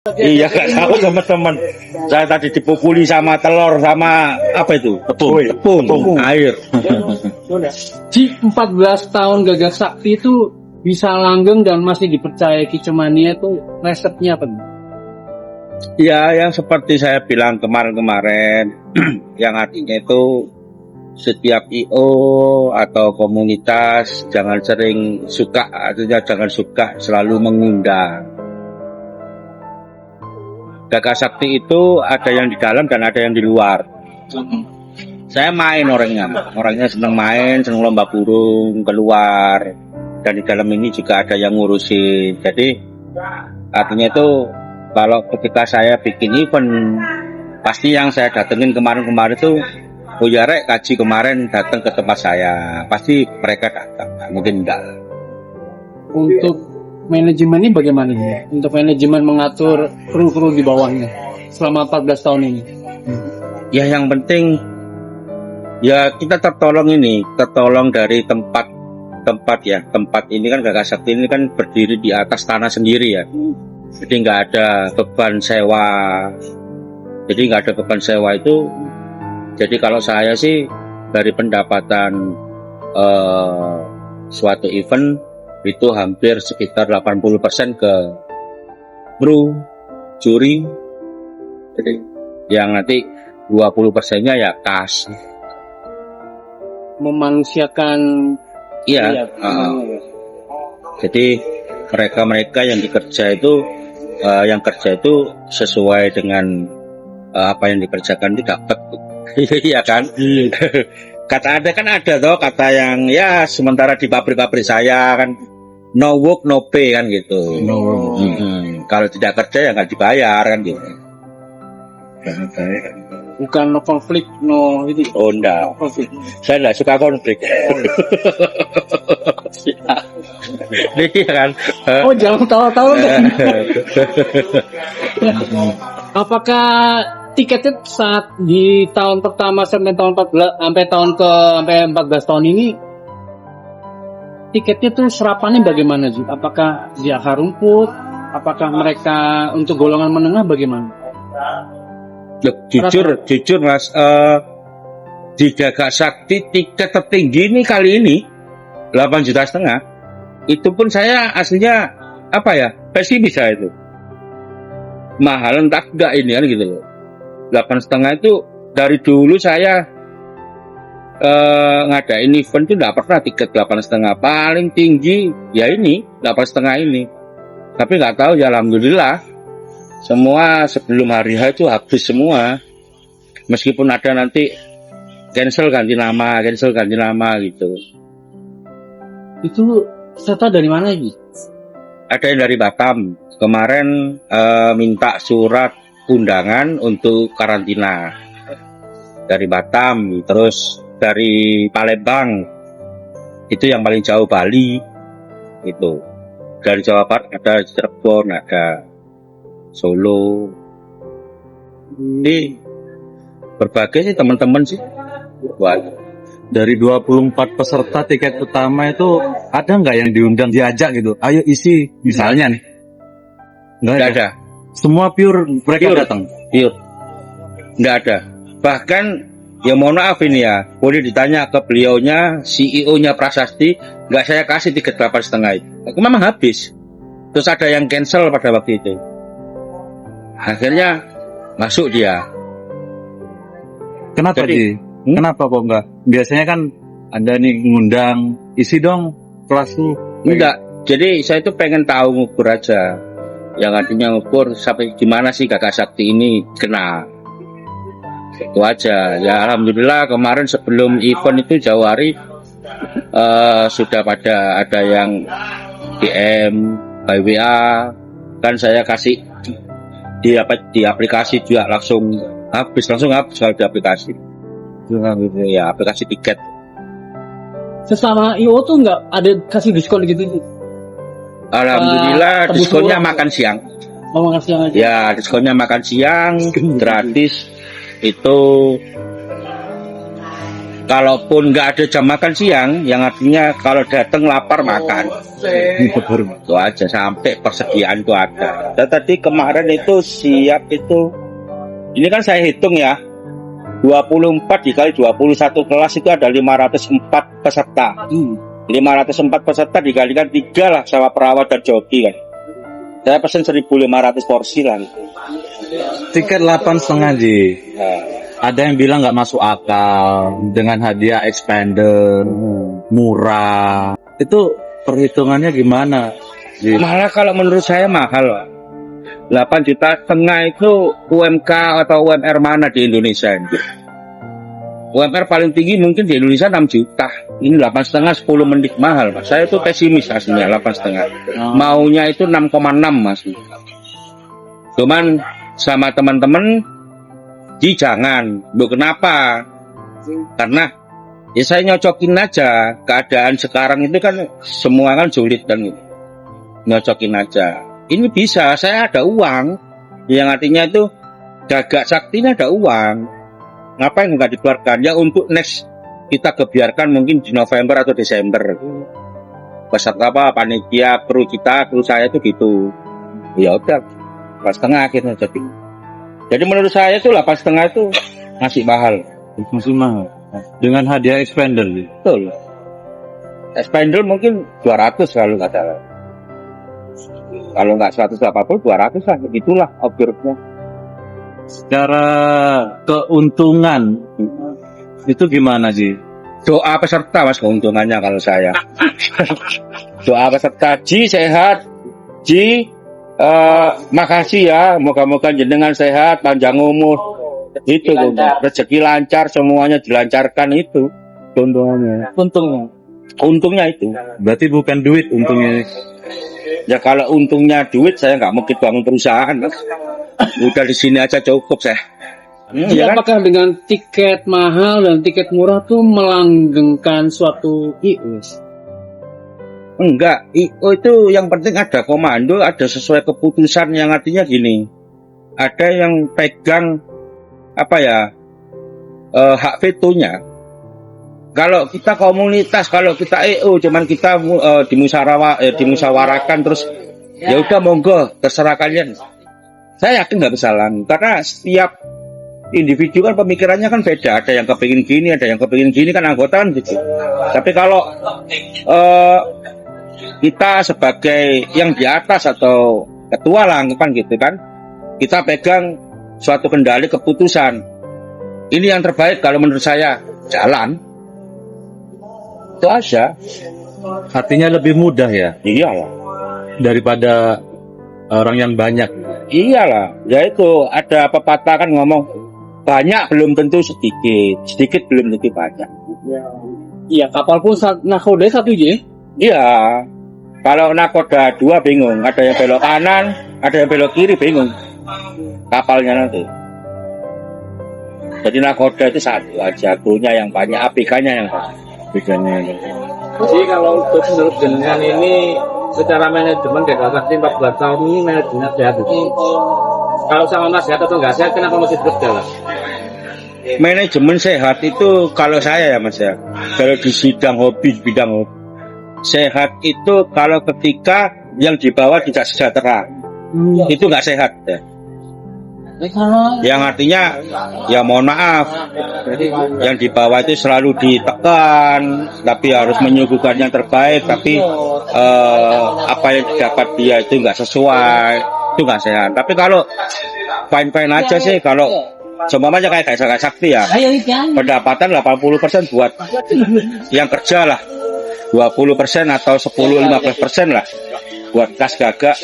Iya, nggak tahu teman-teman. Saya tadi dipukuli sama telur sama apa itu? Tepung, air. Di 14 tahun Gagak Sakti itu bisa langgeng dan masih dipercaya Ki Cemania itu resepnya apa? Ya, yang seperti saya bilang kemarin-kemarin, yang artinya itu setiap IO atau komunitas jangan sering suka, artinya jangan suka selalu mengundang. Gagak Sakti itu ada yang di dalam dan ada yang di luar. Saya main orangnya senang main, senang lomba burung keluar, dan di dalam ini juga ada yang ngurusin. Jadi artinya itu kalau ketika saya bikin event, pasti yang saya datengin kemarin-kemarin itu ya Rek, Kaji kemarin datang ke tempat saya, pasti mereka datang, mungkin enggak. Untuk manajemennya bagaimana ya? Untuk manajemen mengatur kru-kru di bawahnya selama 14 tahun ini. Ya yang penting ya kita tertolong dari tempat ya. Tempat ini kan Gagak Sakti ini kan berdiri di atas tanah sendiri ya. Jadi nggak ada beban sewa. Jadi nggak ada beban sewa itu. Jadi kalau saya sih dari pendapatan suatu event itu hampir sekitar 80% ke kru, juri, jadi yang nanti 20%-nya ya kas. Memanusiakan. Iya. Jadi mereka yang kerja itu sesuai dengan apa yang dikerjakan itu dapat. Iya kan? Kata kata yang ya sementara di pabrik-pabrik saya kan no work no pay kan gitu. Kalau tidak kerja ya nggak dibayar kan gitu. Bukan no konflik, no itu. Oh enggak. Konflik. Saya nggak suka konflik. Iya kan. Oh jangan tahu-tahu. Apakah tiketnya saat di tahun pertama sampai tahun 14 tahun ini tiketnya tuh serapannya bagaimana sih? Apakah di akar rumput? Apakah mereka untuk golongan menengah bagaimana? Jujur Mas, di Gagak Sakti tiket tertinggi ini kali ini 8,5 juta. Itu pun saya aslinya apa ya, pesimis saya itu. Mahal entah enggak ini kan gitu loh. 8,5 itu dari dulu saya ngadain event itu nggak pernah tiket 8,5, paling tinggi ya ini 8,5 ini. Tapi nggak tahu ya alhamdulillah semua sebelum hari H itu habis semua. Meskipun ada nanti cancel ganti nama gitu. Itu serta dari mana sih? Ada yang dari Batam kemarin minta surat undangan untuk karantina dari Batam, terus dari Palembang itu yang paling jauh Bali itu, dari Jawa Barat ada Cirebon, ada Solo, ini berbagai sih teman-teman sih. Dari 24 peserta tiket utama itu ada nggak yang diundang diajak gitu? Ayo isi misalnya nih. Nggak ada. Semua pure mereka datang. Pure. Nggak ada. Bahkan ya mohon maaf ini ya, boleh ditanya ke beliaunya, CEO-nya Prasasti, nggak saya kasih tiket 8,5 itu. Aku memang habis. Terus ada yang cancel pada waktu itu. Akhirnya masuk dia. Kenapa sih? Kenapa kok enggak? Biasanya kan ada nih ngundang, isi dong kelasku. Enggak. Jadi saya itu pengen tahu ngukur aja. Yang artinya ngukur sampai gimana sih Gagak Sakti ini kena. Itu aja. Ya alhamdulillah kemarin sebelum event itu jauh hari sudah pada ada yang DM by WA, kan saya kasih di aplikasi juga langsung habis kalau di aplikasi. Ya aplikasi tiket. Sesama IO tuh nggak ada kasih diskon gitu? Alhamdulillah diskonnya makan siang. Oh, makan siang aja. Ya diskonnya makan siang gratis itu kalaupun nggak ada jam makan siang, yang artinya kalau datang lapar makan. Itu aja sampai persediaan itu ada. Dan tadi kemarin itu siap itu, ini kan saya hitung ya, 24 dikali 21 kelas itu ada 504 peserta. 504 peserta dikalikan 3 lah sama perawat dan joki kan. Saya pesen 1.500 porsi lah. Tiket 8,5 Ji. Ada yang bilang nggak masuk akal dengan hadiah expander murah. Itu perhitungannya gimana? Ji? Malah kalau menurut saya mahal. 8,5 juta itu UMK atau UMR mana di Indonesia ini? UMR paling tinggi mungkin di Indonesia 6 juta. Ini 8,5 10 menit mahal, Mas. Saya itu pesimis aslinya 8,5. Maunya itu 6,6 Mas. Cuman sama teman-teman jangan. Bu, kenapa? Karena ya saya nyocokin aja. Keadaan sekarang itu kan semua kan sulit dan nyocokin aja. Ini bisa, saya ada uang. Yang artinya itu Gagak Sakti ini ada uang. Ngapain nggak dikeluarkan? Ya untuk next kita kebiarkan mungkin di November atau Desember. Peserta apa panitia kru kita, kru saya itu gitu. Ya udah, 8,5 akhirnya jadi. Jadi menurut saya itu 8,5 itu masih mahal. Masih mahal. Dengan hadiah expander. Betul. Expander mungkin 200 kalau nggak salah. Kalau nggak 180, 200 lah. Begitulah obrolannya. Secara keuntungan itu gimana Ji? Doa peserta Mas keuntungannya kalau saya. Doa peserta, Ji sehat, Ji makasih ya, moga-moga jenengan sehat, panjang umur. Itu rezeki lancar, semuanya dilancarkan itu keuntungannya. Untungnya itu. Berarti bukan duit untungnya. Ya kalau untungnya duit saya nggak mungkin bangun perusahaan. Udah di sini aja cukup saya. Jadi Ya kan? apakah dengan tiket mahal dan tiket murah tuh melanggengkan suatu IO? Enggak, IO itu yang penting ada komando, ada sesuai keputusan yang artinya gini. Ada yang pegang apa ya hak vetonya. Kalau kita komunitas, kalau kita EO, cuman kita dimusyawarahkan terus ya udah monggo terserah kalian. Saya yakin nggak bersalah karena setiap individu kan pemikirannya kan beda. Ada yang kepingin gini, ada yang kepingin gini kan anggota kan gitu. Tapi kalau kita sebagai yang di atas atau ketua lah kan gitu kan, kita pegang suatu kendali keputusan. Ini yang terbaik kalau menurut saya jalan. Itu aja. Artinya lebih mudah ya Iyalah. daripada orang yang banyak. Iyalah. Ya itu ada pepatah kan ngomong banyak belum tentu sedikit, sedikit belum tentu banyak. Iya, kapal pun nakoda satu aja. Iya. Kalau nakoda 2 bingung, ada yang belok kanan, ada yang belok kiri bingung. Kapalnya nanti. Jadi nakoda itu satu aja, krunya yang banyak, ABK-nya yang banyak. Jadi kalau untuk menurut jenengan ini secara manajemen Gagak Sakti 14 tahun ini manajemennya sehat itu. Kalau sama Mas sehat atau enggak sehat, kenapa masih terus jalan? Manajemen sehat itu kalau saya ya Mas ya, kalau di bidang hobi, sehat itu kalau ketika yang di bawah tidak sejahtera, itu nggak sehat ya. Yang artinya ya mohon maaf, yang di bawah itu selalu ditekan, tapi harus menyuguhkan yang terbaik, tapi apa yang didapat dia itu nggak sesuai, itu nggak sehat. Tapi kalau fine-fine aja sih, kalau semuanya kayak Gagak Sakti ya, pendapatan 80% buat yang kerja lah, 20% atau 10-15% lah buat kas gagak,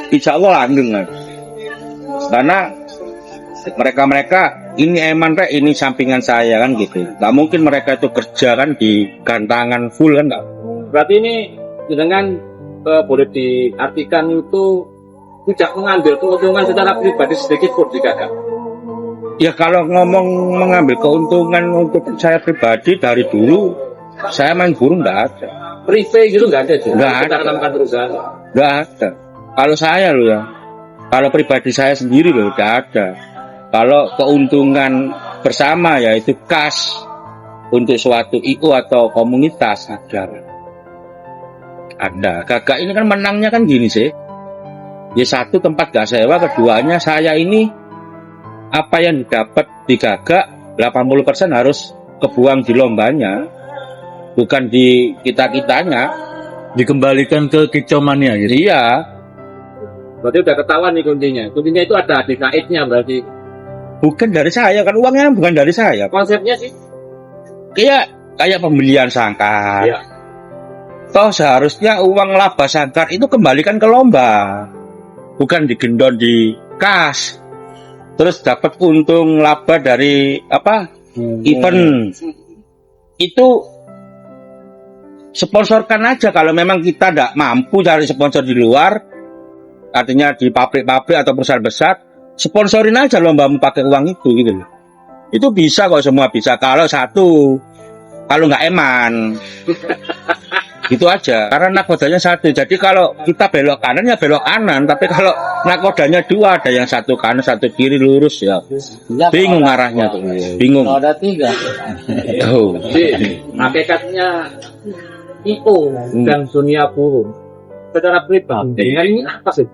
insya Allah langgeng lah. Karena mereka ini eman rek, ini sampingan saya kan gitu. Gak mungkin mereka itu kerja kan di gantangan full kan gak. Berarti ini dengan boleh diartikan itu tidak mengambil keuntungan secara pribadi sedikit pun di Gagak. Ya kalau ngomong mengambil keuntungan untuk saya pribadi dari dulu, saya main burung nggak ada. Prive gitu nggak ada juga. Nggak Kita ada. tanamkan perusahaan. Nggak ada. Kalau saya loh ya, kalau pribadi saya sendiri loh nggak ada. Kalau keuntungan bersama ya itu kas untuk suatu IO atau komunitas ada. Gagak ini kan menangnya kan gini sih. Ya satu, tempat gak sewa, keduanya saya ini apa yang didapat di Gagak 80% harus kebuang di lombanya, bukan di kita-kitanya, Dikembalikan ke kicau mania gitu. iya. Berarti udah ketahuan nih kuncinya. Kuncinya itu ada di kaitnya berarti. Bukan dari saya, kan uangnya bukan dari saya. Konsepnya sih. Kayak pembelian sangkar. Iya. Toh seharusnya uang laba sangkar itu kembalikan ke lomba, bukan digendon di kas. Terus dapat untung laba dari event. Itu sponsorkan aja kalau memang kita tidak mampu cari sponsor di luar, artinya di pabrik-pabrik atau perusahaan besar, sponsorin aja lombamu pakai uang itu gitu loh. Itu bisa kok, semua bisa kalau nggak eman. Gitu aja, karena nakodanya satu. Jadi kalau kita belok kanan ya belok kanan, tapi kalau nakodanya dua, ada yang satu kanan satu kiri lurus ya bingung arahnya tuh, bingung. Kalau ada 3. Tuh. Jadi hakikatnya IO dan dunia burung secara pribadi ini apa sih?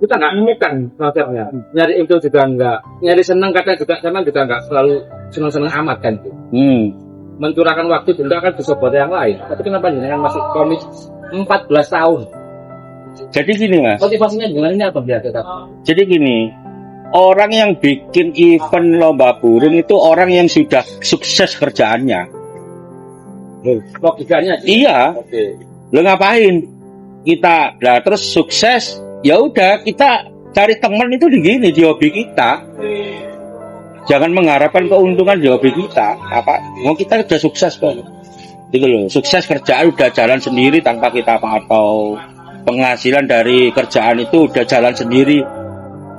Kita nggak nemukan konsepnya. Nyari itu juga nggak, nyari seneng kadang juga senang juga nggak selalu seneng-seneng amat kan itu. Mencurahkan waktu juga kan bisa buat yang lain. Tapi kenapa yang masih komit 14 tahun? Jadi gini Mas. Motivasinya gimana ini apa biar tetap? Jadi gini, orang yang bikin event lomba burung itu orang yang sudah sukses kerjaannya. Logikanya Iya. Oke. Lo ngapain? Kita terus sukses, ya udah kita cari teman itu di hobi kita. Jangan mengharapkan keuntungan di hobi kita. Mau kita udah sukses kok. Gitu loh. Sukses kerjaan udah jalan sendiri tanpa kita atau penghasilan dari kerjaan itu udah jalan sendiri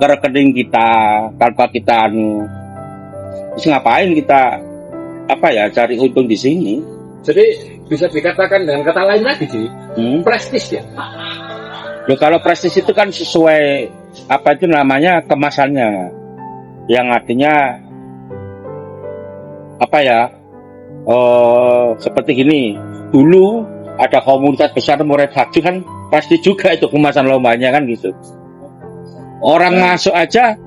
ke rekening kita tanpa kita Terus ngapain kita cari untung di sini? Jadi bisa dikatakan dengan kata lain lagi sih, prestis ya. Loh, kalau prestis itu kan sesuai itu namanya kemasannya, yang artinya seperti gini. Dulu ada komunitas besar murid haji kan pasti juga itu kemasan lombanya kan gitu. Orang masuk aja